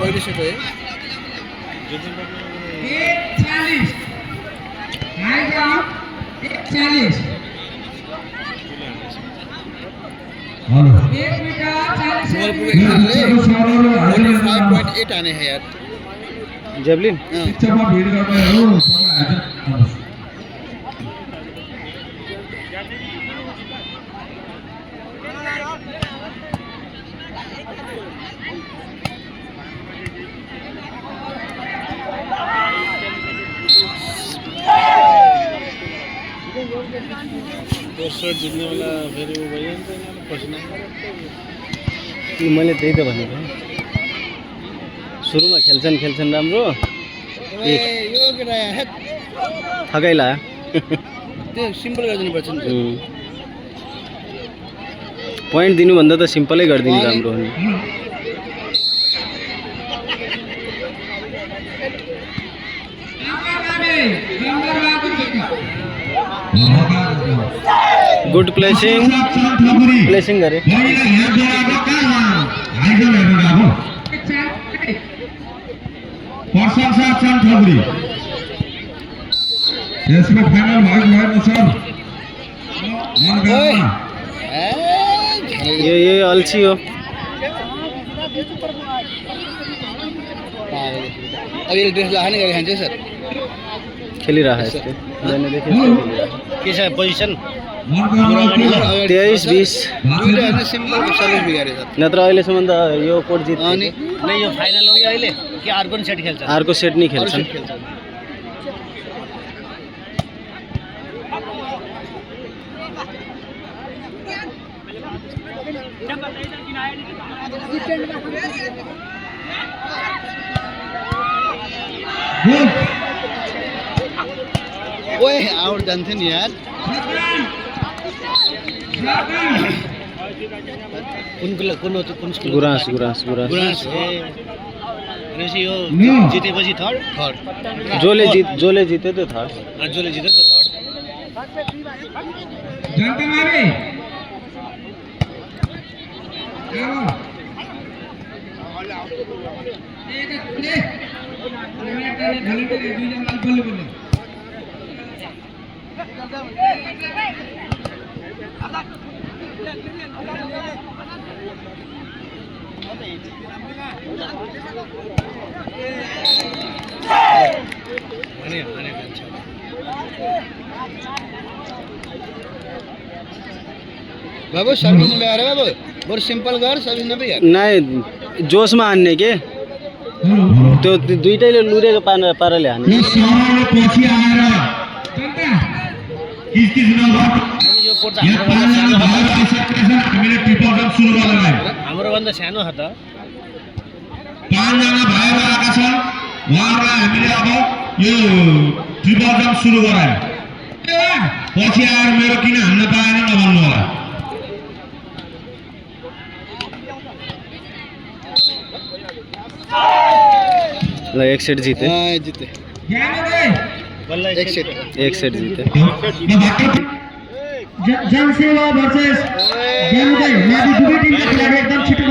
पहिले सेट है 40 hello 1 metre 5.8 आने हैं यार जेवलिन शिक्षामा भिड गर्नेहरु सबै हाजिर जितने वाला फिर वो भैया पसीना मैले त्यही त भनेको सुरुमा खेल्छन् राम्रो यो केटा हेट थकाइ लाग्यो त्यो सिम्पल गरिदिनु पर्छ नि पोइन्ट दिनुभन्दा त सिम्पलै गरिदिनु राम्रो हो नि गुड प्लेसिङ गरे प्रशंसा छन् ठकुरी यसको फाइनल भएको भएन सर ये अल्छी हो अब ये ड्रेस लगाने गए हैं सर खेली रहा है इसके मैंने देखे कैसा है पोजीशन 23-20 सिम्पल सर्भिस बिगारे सर नत्र अहिलेसम्म त यो कोट जित नहीं यो फाइनल हो गयो अहिले कि अर्को सेट खेल्छ अर्को सेट नि खेल्छन् ओए आउट जान्थे नि यार कुन स्कुल गुराँस भनेपछि यो जितेपछि थर्ड जोले जिते त थर्ड जसले जित्यो त थर्ड जनता मारे बाबू सर्भिस में आ रहा है बाबू बहुत सिंपल कर सर्भिस में भी यार नहीं जोसमा हान्ने के त्यो दुईटैले लुरेको पाराले हान्ने यो सरले पछि आएर किस नभर यो कोट यो पाँचजना भाइ सेक्रेसन हामीले ट्रिपल जम्प सुरु गर्नुलाई हाम्रो भन्दा सानो हो त पाँचजना भाइ आएका छन् उहाँहरूलाई हामीले अब यो ट्रिपल जम्प सुरु गरायौँ पछि आएर मेरो किन हान्न पाएन नभन्नु होला ल एक सेट जिते एक सेट जिते जनसेवा भर्सेस ज्ञानोदय माथि दुवै टिमको खेलाडी एकदम छिटो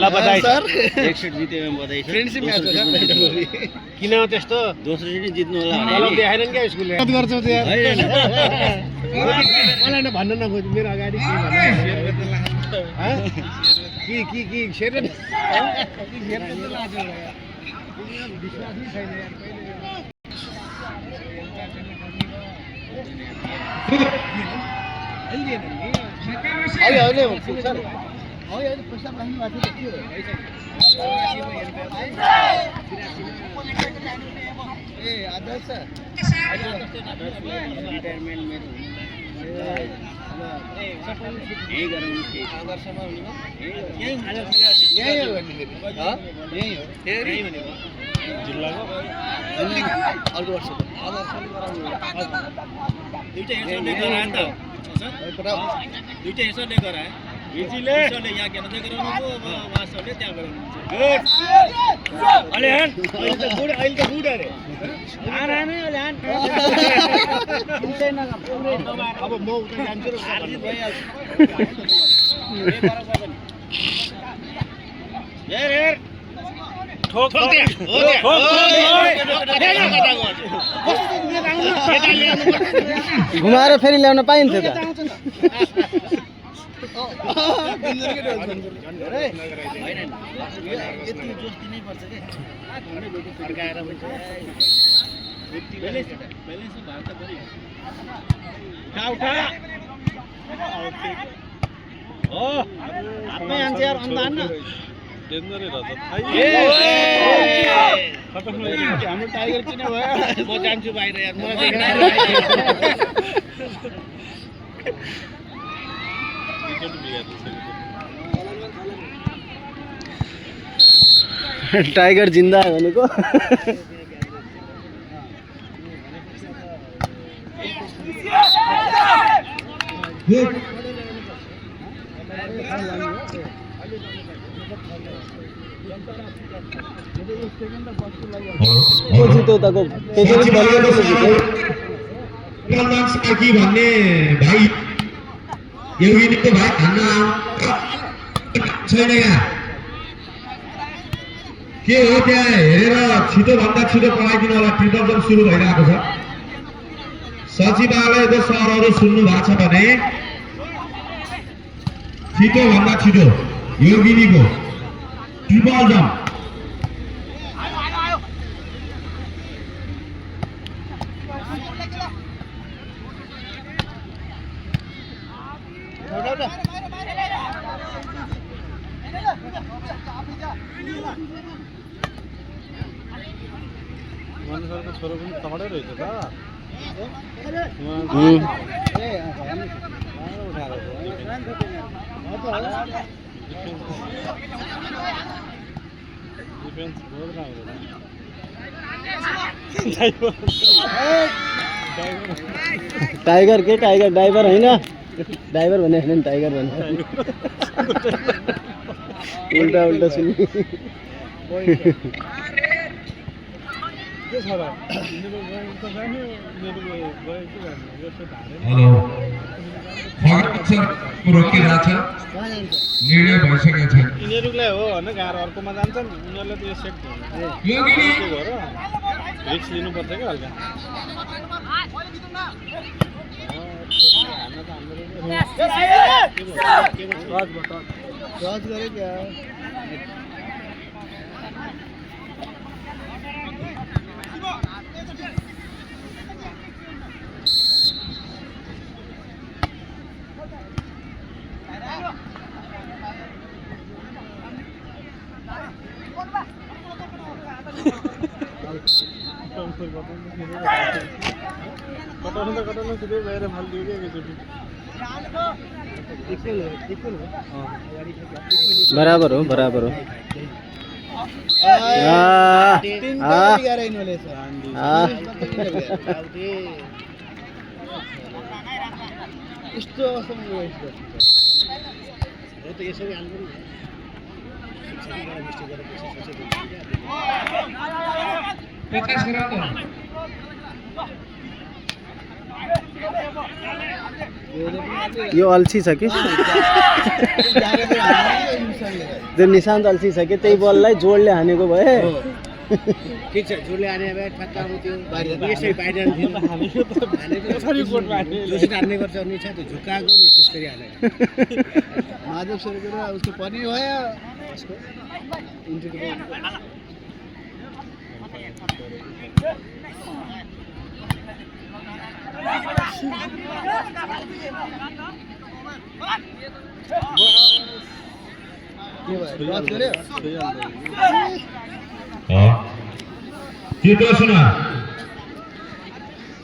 ल बधाई सर एक सेट जिते बधाई सर फ्रेन्डशिप म्याच हो सर किन हो त्यस्तो दोस्रो सेट जित्नु होला भने देखाएनन् के स्कुलले कति गर्छौ त यार मलाई न भन्न नखोज मेरो अगाडि के भन्नु कि शेर विश्वासै छैन यार अहिले सर अहिले पैसा राख्नु भएको थियो ए आदर्श रिटायरमेन्ट मेरो यही गरौँ आदर्शमा हुने यही हो यही हो जिल्लाको अर्को वर्ष दुईटा हिस्साले गराए त दुईटा हिस्साले गराए हिजोले यहाँ केन्द्र गराउनु अब मास्टरले त्यहाँ गराउनुहुन्छ अहिले त बुढ अरे अब म उता जान्छु र घुमाएर फेरि ल्याउन पाइन्थ्यो त हाम्रो टाइगर किन भयो म जान्छु बाहिर यार मलाई टाइगर जिन्दा है भनेको जित्यो त भन्ने भाइ योगिनीको भाइ खान्न छैन यहाँ के हो त्यहाँ हेरेर छिटोभन्दा छिटो पढाइदिनु होला ट्रिटल सुरु भइरहेको छ सचिवालयको सरहरू सुन्नु भएको छ भने छिटोभन्दा छिटो योगिनीको ट्रिपल जम्प छोरो पनि टमाटर रहेछ त टाइगर के टाइगर ड्राइभर होइन ड्राइभर भने होइन टाइगर भने उल्टा उल्टा सुन्ने हेलो रोकिरहेको छ निर्णय भइसकेको छ यिनीहरूलाई हो होइन गाह्रो अर्कोमा जान्छन् उनीहरूले त यो सेट रिक्स लिनुपर्छ क्या हल्का कटाउनु सिधै गएर फालिदियो क्या एकैचोटि बराबर हो यस्तो अवस्थामा हो त यसरी हाल्नु यो अल्छी छ कि त्यो निशान्त अल्छी छ कि त्यही बललाई जोडले हानेको भए ठिक छ जोडले हाने भए ठ्याक्क आउँथ्यो यसै बाहिर हान्ने गर्छ नि छ त्यो झुक्काएको नि त्यसरी हाने माधव सरको उसको पनि भयो उसको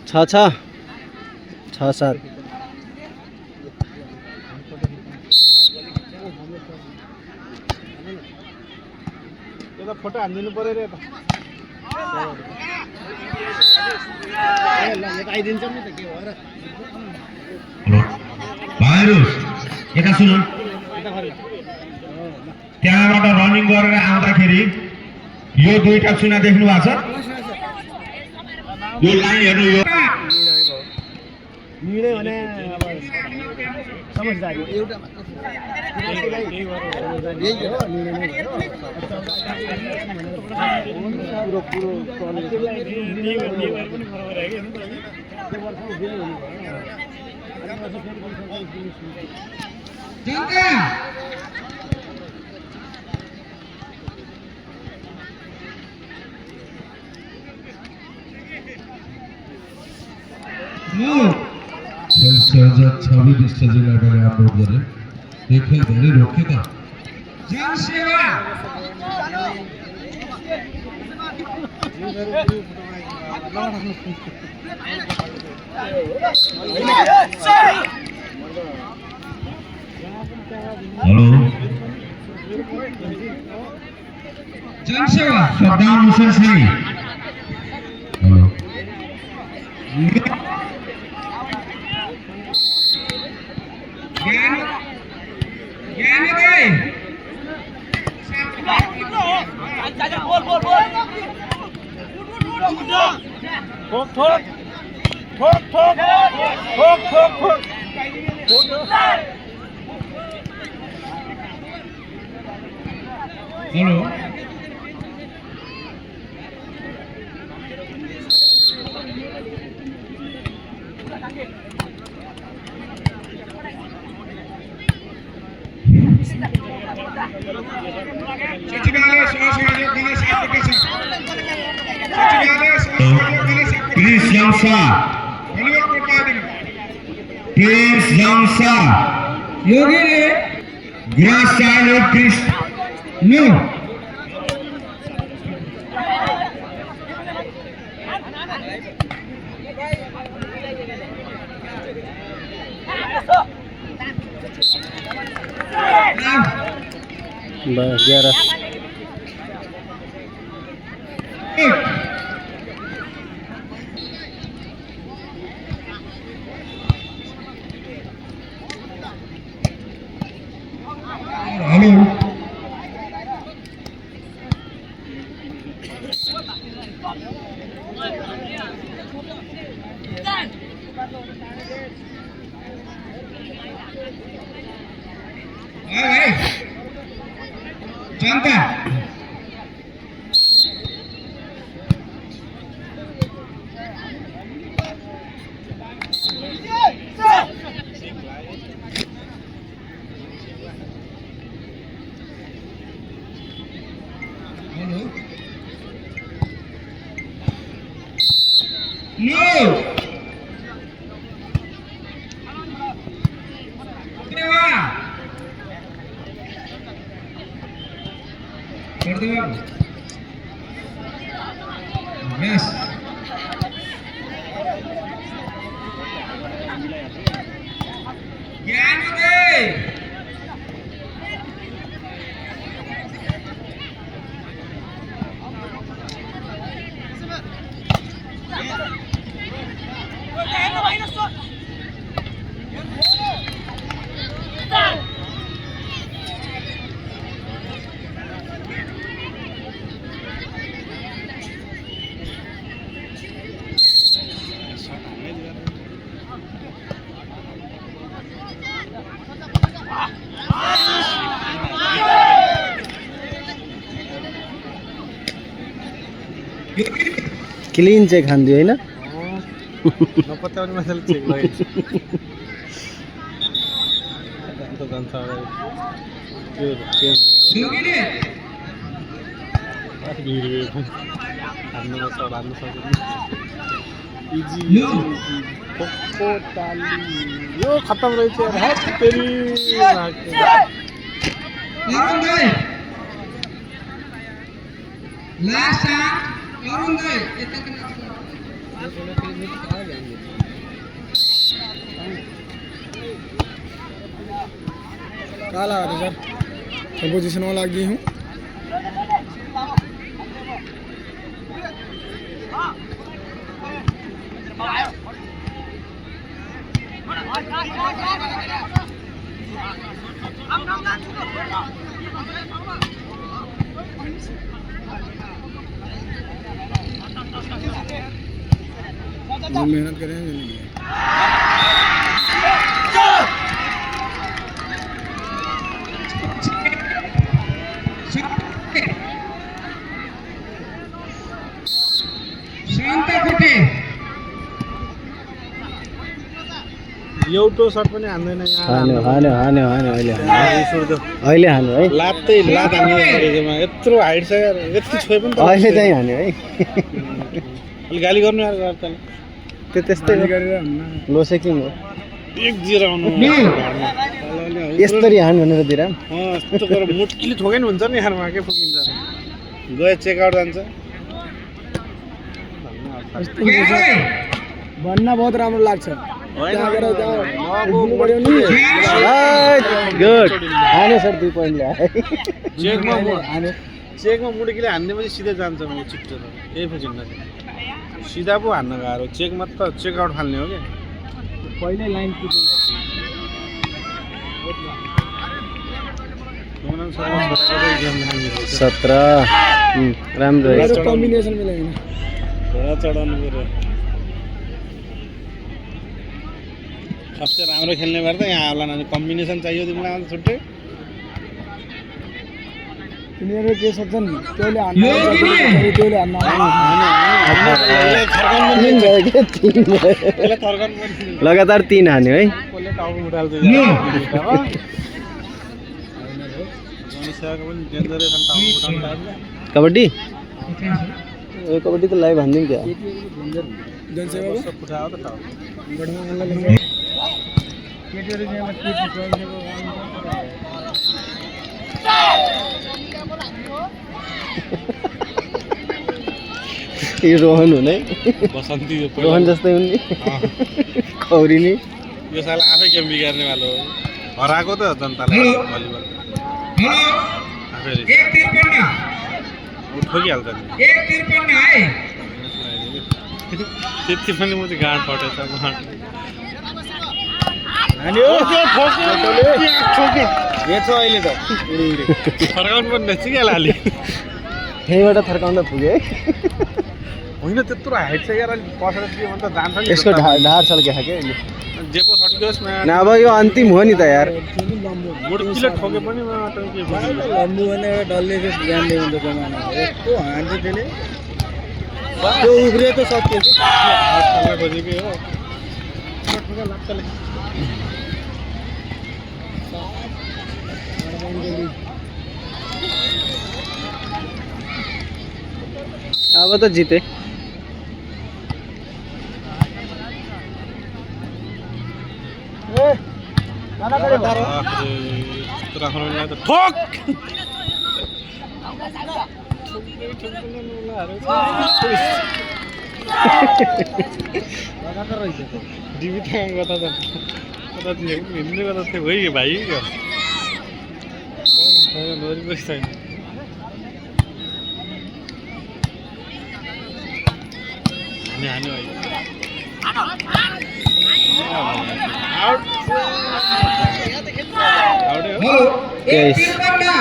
छ 6-7 फोटो हानिदिनु पर्यो रे आइदिन्छ नि त के हो र हेलो भाइहरू यता सुन त्यहाँबाट रनिङ गरेर आउँदाखेरि यो दुईटा चुना देख्नु भएको छ यो लाइन हेर्नु यो मिल्यो भने अब समझदारी एउटा यही हो निर्णय नै भयो पुरो छवि जिल्लाबाट अपलोड गरे यो खेल धेरै रोकिएको जनसेवा हेलो जनसेवा सद्दाम हुसैन साई हेलो हेलो सचिवालय सहसहयोग गर्ने 7 टका छ सचिवालय सहसहयोग गर्ने 7 प्रिन्स यंसा भलिबल कोर्ट पाइदिनु प्रिन्स यंसा योगीले ग्रास चाइल्ड प्रिन्स नो बस 11 हेलो भाई जनता हेलो नो देवा कर दो यस ज्ञान दे क्लीन चाहिँ खान्दियो हैन नपत्याउने मान्छेले चेक लगाइन्छ त जान्छ त्यो योगीले हान्नु सक्दैन इजी यो पोको ताली यो खत्म रहेछ यार हैट तेरी अरुण दाई लास्ट अरुण दाई यता काला सर मैं पोजीशन में लग गई हूँ मेहनत करेंगे एउटो सर्ट पनि हान्दैन हान्यो हान्यो हान्यो हान्यो अहिले हान्यो है लात हान्ने यत्रो हाइट छ यार यति छोए पनि अहिले चाहिँ हान्यो है अलि गाली गर्नु यार गर्दा त्यो त्यस्तै लो सेकिङ हो 1-0 आउनु यसरी हान भनेर दिएर यस्तो गरेर मुट्कीले ठोके नि हुन्छ नि यारमा के फुकिन्छ गए चेक आउट जान्छ भन्न बहुत राम्रो लाग्छ गुड हान्यो सर 2 पोइन्ट ल्याए चेकमा मुट्कीले हान्ने पछि सिधै जान्छ म छिट्टो त केही फुकिन्न सिधा पो हान्न गाह्रो चेकमा त चेक आउट फाल्ने हो क्या पहिल्यै लाइन 17 राम्रो कम्बिनेसन मिलाइन चढाउनु पर्यो सबसे राम्रो खेल्ने भएर त यहाँ होला न कम्बिनेसन चाहियो तिमीलाई अन्त छुट्टै तिनीहरू के सोच्छन् त्यसले हान्न लगातार 3 हान्यो है कबड्डी कबड्डी त लाइभ हान्दिउँ क्या यो रोहन हुने बसन्ती रोहन जस्तै हुने खौरिनी यो साल आफै गेम बिगार्ने वालो हो हराएको त जनतालाई भलिबल ठोकिहाल्छ नि त्यति पनि म चाहिँ गाँड फटेछ अहिले त फर्काउनु पनि रहेछ क्या लाली त्यहीँबाट थर्काउँदा पुग्यो है होइन त्यत्रो हाइट छ यार अलिक पसेर दियो भने त जान्छ नि यसको ढाड छल्के खाके अहिले जे पो सट्कियोस् न अब यो अन्तिम हो नि त यार मुड्कीले ठोके पनि लम्बु भने डल्ले जान्दै हुन्छ जमाना यस्तो हान्छ त्यसले त्यो उब्रियो त सकियो बजेकै हो अब त जिते हिँड्दै गर्दा थियो भयो भाइ छैन हान्यो हेलो 1 तिरपन्ना